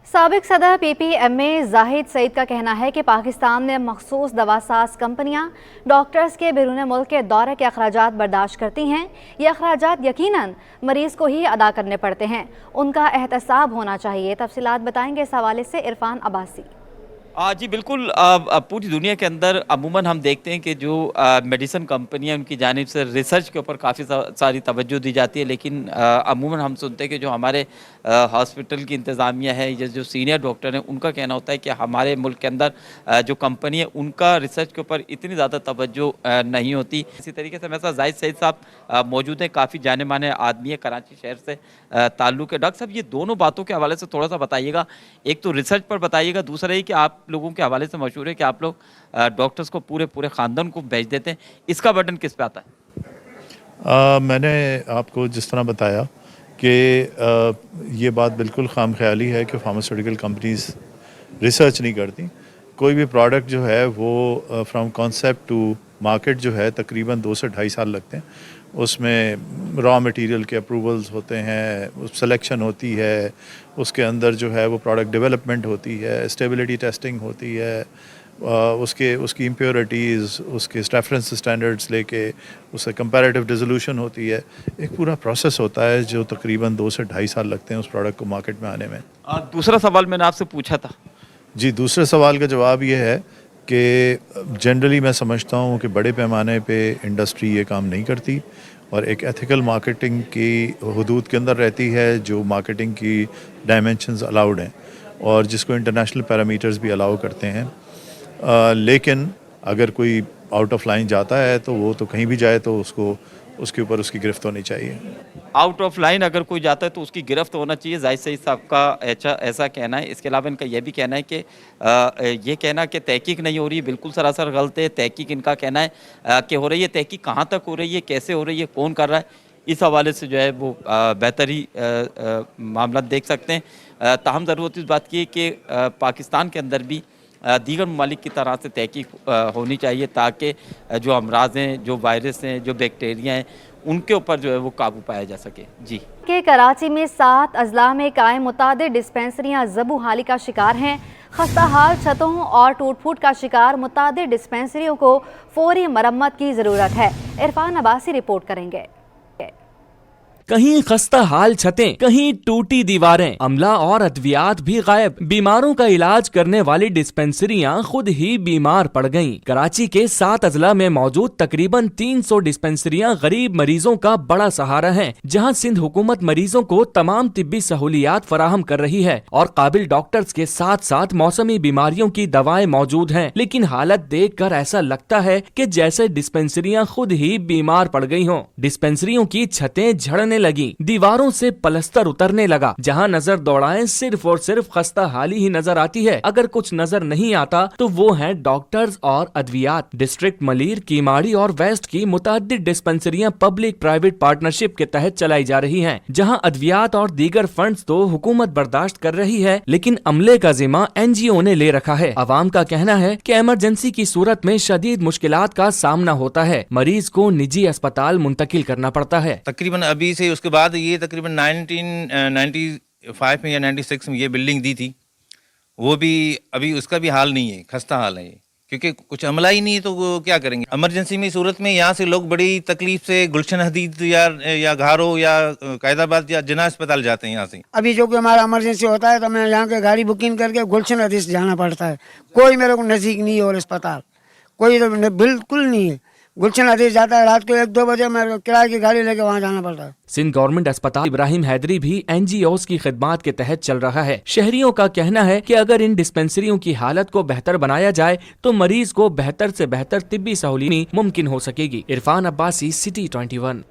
साबिक सदर PPMA जाहिद सईद का कहना है कि पाकिस्तान में मखसूस दवासाज कंपनियां डॉक्टर्स के बैरून मुल्क के दौरे के अखराजात बर्दाश्त करती हैं। ये अखराजात यकीनन मरीज़ को ही अदा करने पड़ते हैं, उनका एहतसाब होना चाहिए। तफसीलात बताएंगे इस हवाले से इरफान अब्बासी। जी बिल्कुल। पूरी दुनिया के अंदर अमूमन हम देखते हैं कि जो मेडिसिन कंपनियां उनकी जानिब से रिसर्च के ऊपर काफ़ी सारी तवज्जो दी जाती है, लेकिन अमूमन हम सुनते हैं कि जो हमारे हॉस्पिटल की इंतज़ामिया है या जो सीनियर डॉक्टर हैं उनका कहना होता है कि हमारे मुल्क के अंदर जो कंपनी है उनका रिसर्च के ऊपर इतनी ज़्यादा तवज्जो नहीं होती। इसी तरीके से मेरे साथ जाहिद सईद साहब मौजूद हैं, काफ़ी जाने माने आदमी है, कराची शहर से ताल्लुक़ है। डॉक्टर साहब, ये दोनों बातों के हवाले से थोड़ा सा बताइएगा। एक तो रिसर्च पर बताइएगा, दूसरा ये कि आप लोगों के हवाले से मशहूर है कि आप लोग डॉक्टर्स को पूरे ख़ानदान को भेज देते हैं, इसका बर्डन किस पे आता है? मैंने आपको जिस तरह बताया कि ये बात बिल्कुल खाम ख्याली है कि फार्मास्यूटिकल कंपनीज रिसर्च नहीं करती। कोई भी प्रोडक्ट जो है वो फ्रॉम कॉन्सेप्ट टू मार्केट जो है तकरीबन 2 से 2.5 साल लगते हैं। उसमें रॉ मटेरियल के अप्रूवल्स होते हैं, सिलेक्शन होती है, उसके अंदर जो है वो प्रोडक्ट डेवलपमेंट होती है, स्टेबिलिटी टेस्टिंग होती है, उसकी इम्प्योरिटीज़, उसके रेफरेंस स्टैंडर्ड्स लेके उससे कंपैरेटिव डिसोल्यूशन होती है। एक पूरा प्रोसेस होता है जो तकरीबन 2 से 2.5 साल लगते हैं उस प्रोडक्ट को मार्केट में आने में। दूसरा सवाल मैंने आपसे पूछा था। जी, दूसरे सवाल का जवाब ये है कि जनरली मैं समझता हूँ कि बड़े पैमाने पे इंडस्ट्री ये काम नहीं करती और एक एथिकल मार्केटिंग की हदूद के अंदर रहती है, जो मार्केटिंग की डायमेंशंस अलाउड हैं और जिसको इंटरनेशनल पैरामीटर्स भी अलाउ करते हैं। लेकिन अगर कोई आउट ऑफ लाइन जाता है तो वो तो कहीं भी जाए तो उसके ऊपर उसकी गिरफ्त होनी चाहिए। आउट ऑफ लाइन अगर कोई जाता है तो उसकी गिरफ्त होना चाहिए, जाहिद सईद साहब का ऐसा कहना है। इसके अलावा इनका यह भी कहना है कि ये कहना कि तहकीक नहीं हो रही बिल्कुल सरासर गलत है। तहकीक इनका कहना है कि हो रही है। तहकीक कहाँ तक हो रही है, कैसे हो रही है, कौन कर रहा है, इस हवाले से जो है वो बेहतर ही मामला देख सकते हैं। ताहम ज़रूरत इस बात की है कि पाकिस्तान के अंदर भी दीगर ममालिक की तरह से तहकीक होनी चाहिए ताकि जो अमराज हैं, जो वायरस हैं, जो बैक्टीरिया हैं, उनके ऊपर जो है वो काबू पाया जा सके। जी कि कराची में 7 अजला में कायम मुतादिद डिस्पेंसरियाँ ज़बू हाली का शिकार हैं। खस्ता हाल छतों और टूट फूट का शिकार मुतादिद डिस्पेंसरियों को फौरी मरम्मत की ज़रूरत है। इरफान अब्बासी रिपोर्ट करेंगे। कहीं खस्ता हाल छतें, कहीं टूटी दीवारें, अमला और अद्वियात भी गायब। बीमारों का इलाज करने वाली डिस्पेंसरियां खुद ही बीमार पड़ गईं। कराची के 7 अजला में मौजूद तकरीबन 300 डिस्पेंसरियां गरीब मरीजों का बड़ा सहारा हैं, जहां सिंध हुकूमत मरीजों को तमाम तिब्बी सहूलियात फराहम कर रही है और काबिल डॉक्टर्स के साथ साथ मौसमी बीमारियों की दवाएं मौजूद हैं। लेकिन हालत देख कर ऐसा लगता है कि जैसे डिस्पेंसरियां खुद ही बीमार पड़ गई हों। डिस्पेंसरियों की छतें झड़ने लगी, दीवारों से पलस्तर उतरने लगा। जहां नजर दौड़ाएं सिर्फ और सिर्फ खस्ता हाली ही नजर आती है। अगर कुछ नजर नहीं आता तो वो हैं डॉक्टर्स और अद्वियात। डिस्ट्रिक्ट मलीर, कीमाड़ी और वेस्ट की मुताद्दिद डिस्पेंसरियां पब्लिक प्राइवेट पार्टनरशिप के तहत चलाई जा रही हैं, जहां अद्वियात और दीगर फंड्स तो हुकूमत बर्दाश्त कर रही है, लेकिन अमले का जिम्मा NGO ने ले रखा है। अवाम का कहना है कि इमरजेंसी की सूरत में शदीद मुश्किलात का सामना होता है, मरीज को निजी अस्पताल मुंतकिल करना पड़ता है। तकरीबन अभी से उसके बाद ये तकरीबन 1995 में या 96 में ये बिल्डिंग दी थी, वो भी अभी उसका भी हाल नहीं है, खस्ता हाल है, क्योंकि कुछ अमला ही नहीं है तो वो क्या करेंगे। इमरजेंसी में सूरत में यहाँ से लोग बड़ी तकलीफ से गुलशन हदीद या घारो या कायदाबाद या जिना अस्पताल जाते हैं यहाँ से। अभी जो कि हमारा इमरजेंसी होता है तो मैं यहाँ के गाड़ी बुकिंग करके गुलशन हदीद जाना पड़ता है। कोई मेरे को नज़दीक नहीं है और अस्पताल कोई तो बिल्कुल नहीं है। गुलशन हदीज जाता है रात को 1-2 बजे, मेरे किराए की गाड़ी लेके वहाँ जाना पड़ता है। सिंध गवर्नमेंट अस्पताल इब्राहिम हैदरी भी NGOs की खिदमात के तहत चल रहा है। शहरियों का कहना है कि अगर इन डिस्पेंसरियों की हालत को बेहतर बनाया जाए तो मरीज को बेहतर से बेहतर तिब्बी सहूलियत मुमकिन हो सकेगी। इरफान अब्बासी, सिटी 21।